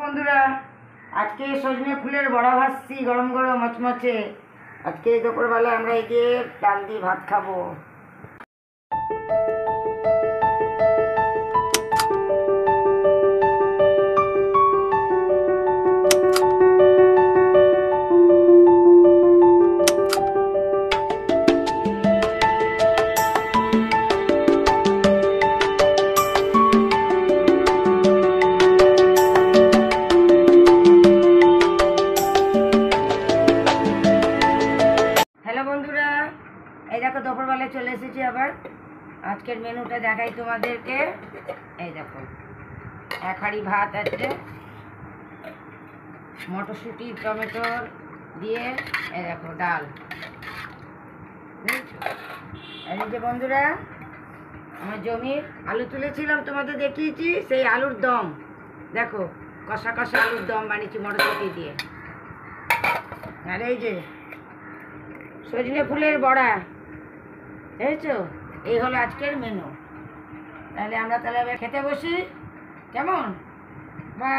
বন্ধুরা, আজকে সজনে ফুলের বড়া ভাজছি গরম গরম মচমচে। আজকে দুপুরবেলা আমরা এই যে ডাল দিয়ে ভাত খাবো। হ্যালো বন্ধুরা, এই দেখো দুপুরবেলায় চলে এসেছি আবার। আজকের মেনুটা দেখাই তোমাদেরকে। এই দেখো, এক হাঁড়ি ভাত আছে, মটরশুঁটি টমেটো দিয়ে, এই দেখো ডাল। এই যে বন্ধুরা, আমার জমির আলু তুলেছিলাম, তোমাদের দেখিয়েছি, সেই আলুর দম দেখো, কষা কষা আলুর দম বানিয়েছি মটরশুঁটি দিয়ে। আর এই যে সজনে ফুলের বড়া, বুঝেছো? এই হলো আজকের মেনু। তাহলে আমরা খেতে বসি, কেমন? বা